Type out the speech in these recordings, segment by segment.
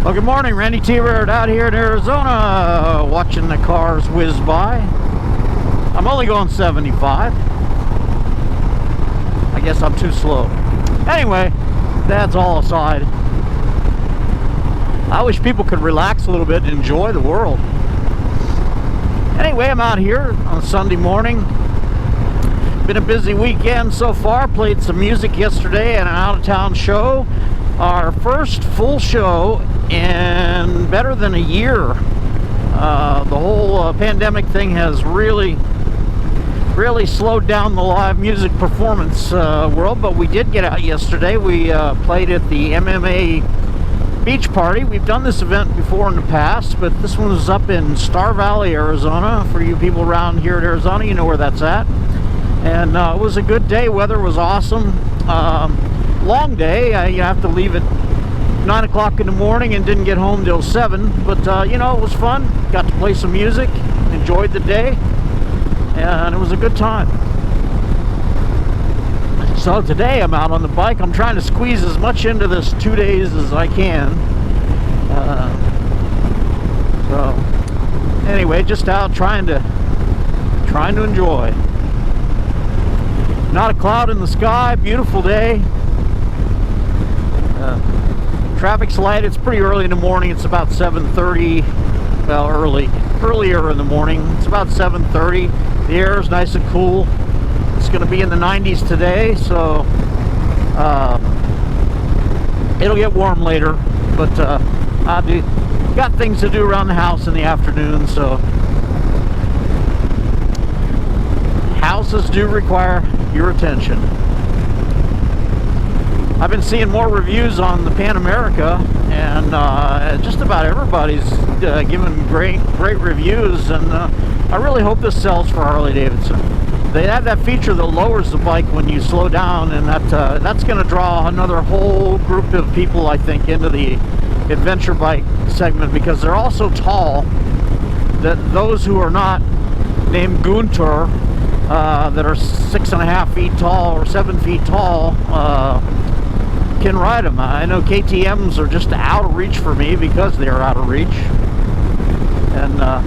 Well, good morning, Randy T. Rared out here in Arizona, watching the cars whiz by. I'm only going 75. I guess I'm too slow. Anyway, that's all aside. I wish people could relax a little bit and enjoy the world. Anyway, I'm out here on Sunday morning. Been a busy weekend so far. Played some music yesterday at an out-of-town show. Our first full show in better than a year. The whole pandemic thing has really slowed down the live music performance world, but we did get out yesterday. We played at the MMA Beach Party. We've done this event before in the past, but this one was up in Star Valley, Arizona. For you people around here in Arizona, you know where that's at. And it was a good day. Weather was awesome. Long day. You have to leave at 9 o'clock in the morning and didn't get home till 7. But, you know, it was fun. Got to play some music. Enjoyed the day. And it was a good time. So today I'm out on the bike. I'm trying to squeeze as much into this 2 days as I can. So anyway, just out trying to enjoy. Not a cloud in the sky. Beautiful day. Traffic's light. It's pretty early in the morning. It's about 7:30. Well, earlier in the morning. It's about 7:30. The air is nice and cool. It's going to be in the 90s today, so it'll get warm later. But got things to do around the house in the afternoon, so houses do require your attention. I've been seeing more reviews on the Pan America, and just about everybody's giving great reviews, and I really hope this sells for Harley Davidson. They have that feature that lowers the bike when you slow down, and that's going to draw another whole group of people, I think, into the adventure bike segment, because they're all so tall that those who are not named Gunter, that are 6.5 feet tall or 7 feet tall, can ride them. I know KTMs are just out of reach for me because they're out of reach. And I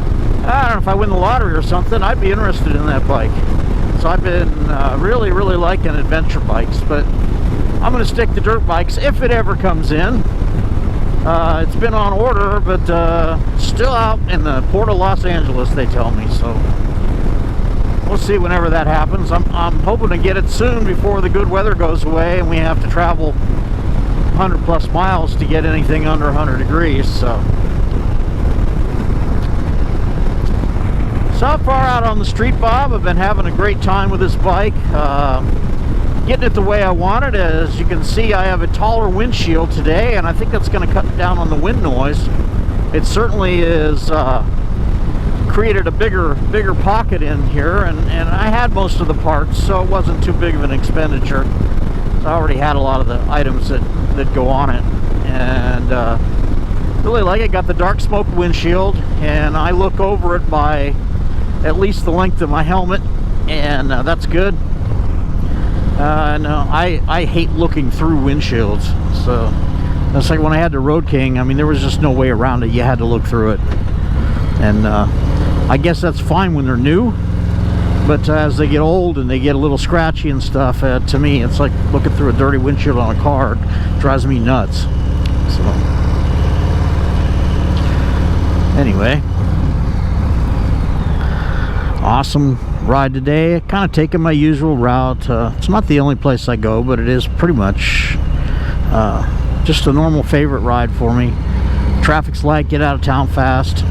don't know, if I win the lottery or something, I'd be interested in that bike. So I've been really liking adventure bikes, but I'm going to stick to dirt bikes if it ever comes in. It's been on order, but still out in the port of Los Angeles, they tell me. So we'll see whenever that happens. I'm hoping to get it soon before the good weather goes away and we have to travel 100 plus miles to get anything under 100 degrees. So far out on the street, Bob, I've been having a great time with this bike. Getting it the way I wanted. As you can see, I have a taller windshield today, and I think that's going to cut down on the wind noise. It certainly is created a bigger pocket in here, and I had most of the parts, so it wasn't too big of an expenditure. So I already had a lot of the items that go on it, and really like it. Got the dark smoke windshield, and I look over it by at least the length of my helmet, and that's good. No, I hate looking through windshields, so that's like when I had the Road King. I mean, there was just no way around it. You had to look through it, and I guess that's fine when they're new, but as they get old and they get a little scratchy and stuff, to me it's like looking through a dirty windshield on a car. It drives me nuts. So anyway, awesome ride today. Kind of taking my usual route. It's not the only place I go, but it is pretty much just a normal favorite ride for me. Traffic's light, get out of town fast.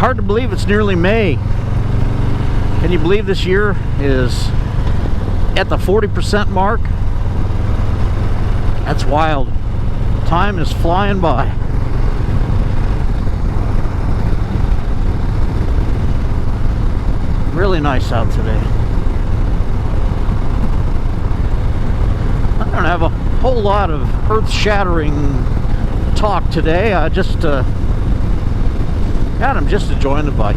Hard to believe it's nearly May. Can you believe this year is at the 40% mark? That's wild. Time is flying by. Really nice out today. I don't have a whole lot of earth-shattering talk today. I just I'm just enjoying the bike.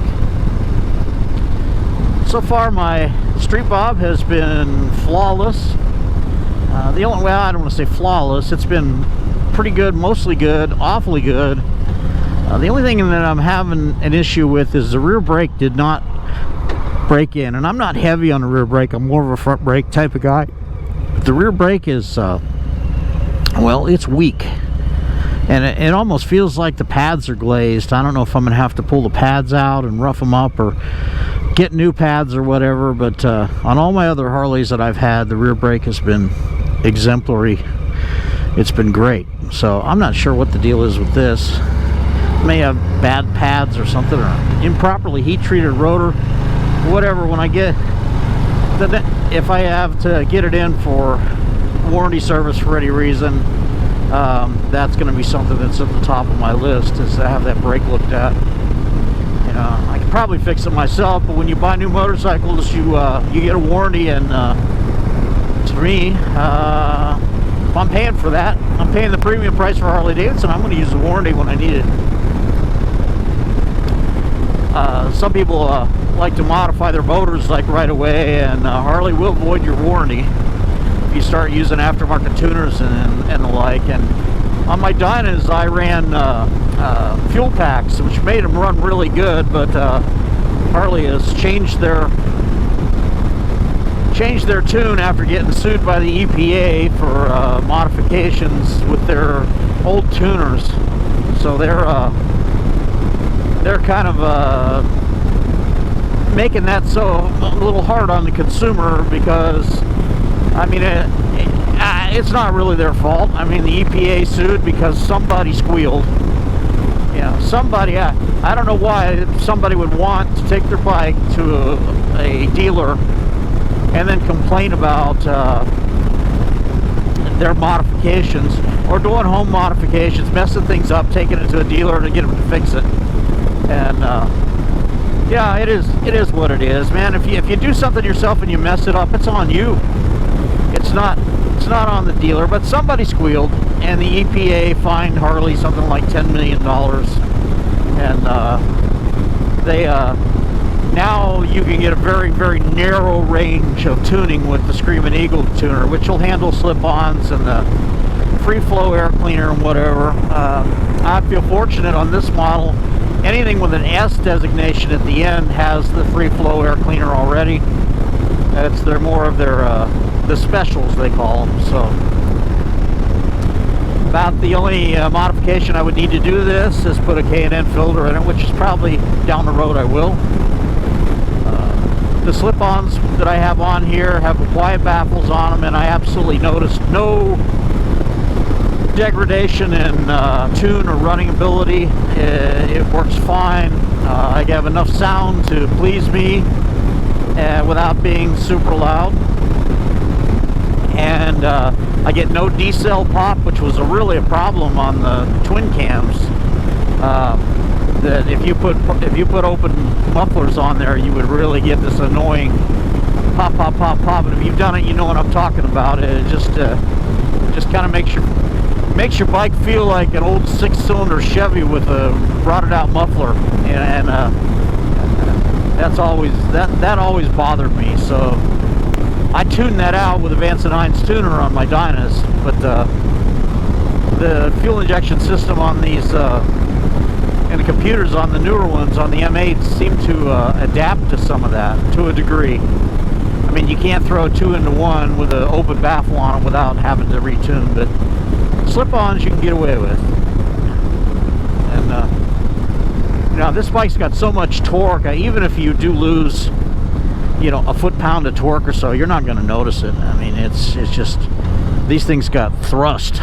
So far my street bob has been flawless. The only way, I don't want to say flawless, it's been pretty good, mostly good, awfully good. The only thing that I'm having an issue with is the rear brake did not brake in, and I'm not heavy on the rear brake, I'm more of a front brake type of guy. But the rear brake is well, it's weak, and it almost feels like the pads are glazed. I don't know if I'm gonna have to pull the pads out and rough them up or get new pads or whatever, but on all my other Harleys that I've had, the rear brake has been exemplary. It's been great. So I'm not sure what the deal is with this. May have bad pads or something, or improperly heat treated rotor, whatever. When I get if I have to get it in for warranty service for any reason, that's going to be something that's at the top of my list, is to have that brake looked at. You know, I could probably fix it myself, but when you buy new motorcycles, you get a warranty, and to me, if I'm paying for that, I'm paying the premium price for Harley Davidson, I'm going to use the warranty when I need it. Some people like to modify their motors like right away, and Harley will void your warranty if you start using aftermarket tuners and the like. And on my Dynas, I ran fuel packs, which made them run really good, but Harley has changed their tune after getting sued by the EPA for modifications with their old tuners. So they're kind of making that so a little hard on the consumer, because I mean it's not really their fault. I mean, the EPA sued because somebody squealed. You know, somebody, I don't know why somebody would want to take their bike to a dealer and then complain about their modifications, or doing home modifications, messing things up, taking it to a dealer to get them to fix it. And yeah, it is what it is, man. If you do something yourself and you mess it up, it's on you. It's not on the dealer. But somebody squealed, and the EPA fined Harley something like $10 million. And they now you can get a very, very narrow range of tuning with the Screaming Eagle tuner, which will handle slip-ons and the free flow air cleaner and whatever. I feel fortunate on this model. Anything with an S designation at the end has the free flow air cleaner already. They're more of their the specials, they call them. So about the only modification I would need to do this is put a K&N filter in it, which is probably down the road I will. The slip-ons that I have on here have quiet baffles on them, and I absolutely noticed no degradation in tune or running ability. It works fine. I have enough sound to please me without being super loud, and I get no D-cell pop, which was really a problem on the twin cams. That if you put open mufflers on there, you would really get this annoying pop pop pop pop. And if you've done it, you know what I'm talking about. It just kind of makes your bike feel like an old 6-cylinder Chevy with a rotted out muffler, and that always bothered me. So I tuned that out with a Vance & Hines tuner on my Dynas, but the fuel injection system on these and the computers on the newer ones, on the M8s, seem to adapt to some of that to a degree. I mean, you can't throw 2 into 1 with an open baffle on it without having to retune, but slip-ons you can get away with. And you know, this bike's got so much torque, even if you do lose, you know, a foot-pound of torque or so, you're not going to notice it. I mean, it's just, these things got thrust.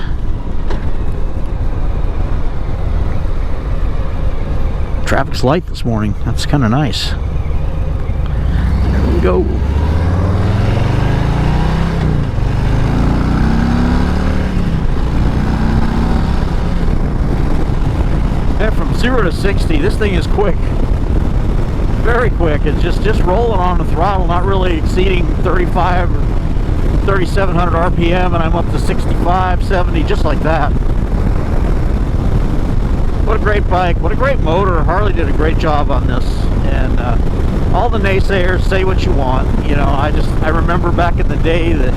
Traffic's light this morning. That's kind of nice. There we go. And from 0 to 60, this thing is quick. Very quick. It's just rolling on the throttle, not really exceeding 35 or 3,700 RPM, and I'm up to 65, 70, just like that. What a great bike, what a great motor. Harley did a great job on this, and all the naysayers, say what you want. You know, I remember back in the day that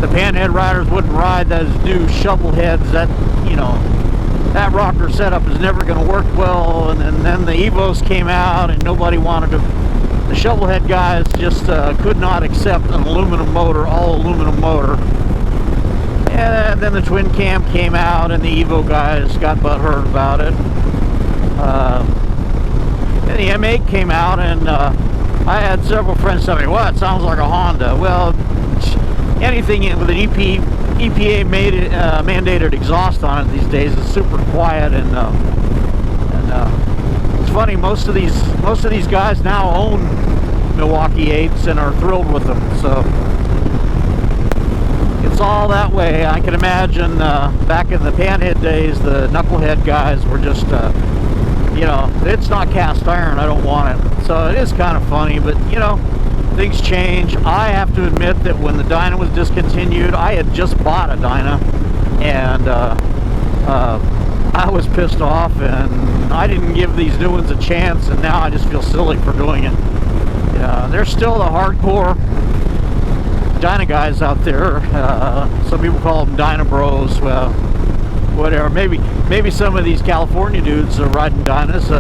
the panhead riders wouldn't ride those new shovel heads. That, you know, that rocker setup is never going to work well. And then the Evos came out, and nobody wanted to. The shovel head guys just could not accept an aluminum motor, all aluminum motor. And then the twin cam came out, and the Evo guys got butthurt about it. And the M8 came out, and I had several friends tell me, well, it sounds like a Honda. Well, anything with an EPA mandated exhaust on it these days is super quiet, and it's funny, most of these guys now own Milwaukee 8s and are thrilled with them. So it's all that way. I can imagine back in the panhead days, the knucklehead guys were just, you know, it's not cast iron, I don't want it. So it is kind of funny, but you know, things change. I have to admit that when the Dyna was discontinued, I had just bought a Dyna, and I was pissed off, and I didn't give these new ones a chance, and now I just feel silly for doing it. They're still the hardcore Dyna guys out there. Some people call them Dyna bros. Well, whatever. Maybe some of these California dudes are riding Dynas.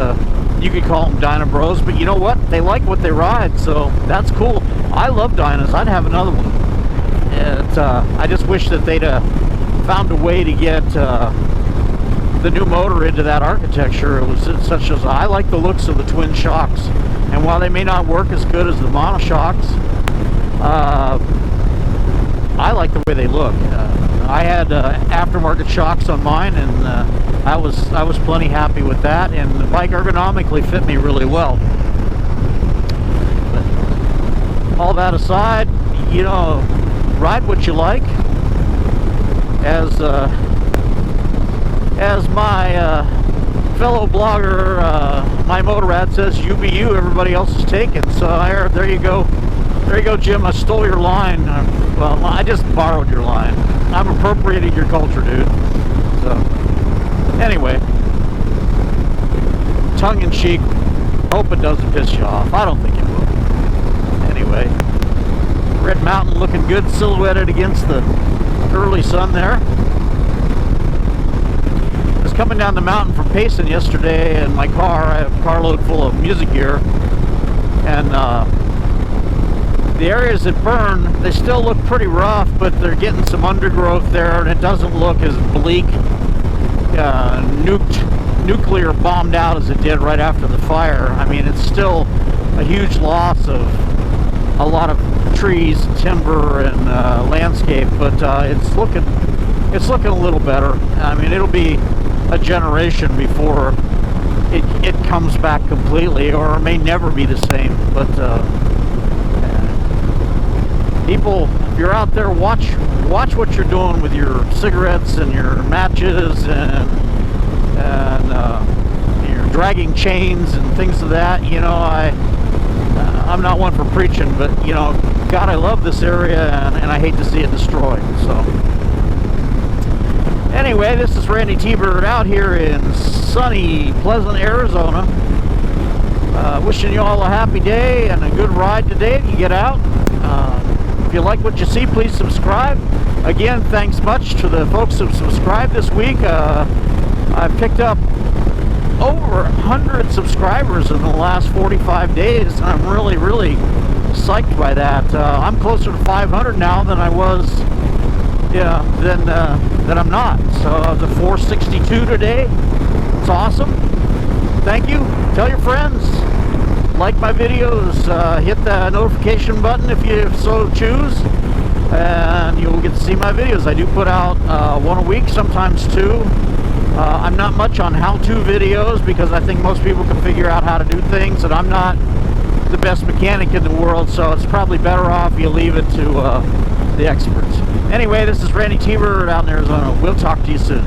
You could call them Dyna bros, but you know what? They like what they ride, so that's cool. I love Dynas. I'd have another one. And I just wish that they'd found a way to get the new motor into that architecture. It was such as I like the looks of the twin shocks, and while they may not work as good as the monoshocks, I like the way they look. I had aftermarket shocks on mine, and I was plenty happy with that, and the bike ergonomically fit me really well. But all that aside, you know, ride what you like. As my fellow blogger, my Motorrad says, you be you, everybody else is taken. So there you go. There you go, Jim. I stole your line. Well, I just borrowed your line. I'm appropriating your culture, dude. So, anyway, tongue-in-cheek. Hope it doesn't piss you off. I don't think it will. Anyway, Red Mountain looking good, silhouetted against the early sun there. I was coming down the mountain from Payson yesterday in my car. I have a carload full of music gear, and the areas that burn, they still look pretty rough, but they're getting some undergrowth there, and it doesn't look as bleak, nuclear bombed out as it did right after the fire. I mean, it's still a huge loss of a lot of trees, timber, and landscape, but it's looking a little better. I mean, it'll be a generation before it comes back completely, or it may never be the same. But people, if you're out there, watch what you're doing with your cigarettes and your matches and you're dragging chains and things of that. You know, I'm not one for preaching, but you know, God, I love this area, and I hate to see it destroyed. So anyway, this is Randy T-Bird out here in sunny Pleasant, Arizona. Wishing you all a happy day and a good ride today if you get out. If you like what you see, please subscribe. Again, thanks much to the folks who've subscribed this week. I've picked up over 100 subscribers in the last 45 days, and I'm really, really psyched by that. I'm closer to 500 now than I was, than I'm not. So I was at 462 today. It's awesome. Thank you. Tell your friends. Like my videos, hit the notification button if you so choose, and you'll get to see my videos. I do put out one a week, sometimes two. I'm not much on how-to videos because I think most people can figure out how to do things, and I'm not the best mechanic in the world, so it's probably better off you leave it to the experts. Anyway, this is Randy T-Bird out in Arizona. We'll talk to you soon.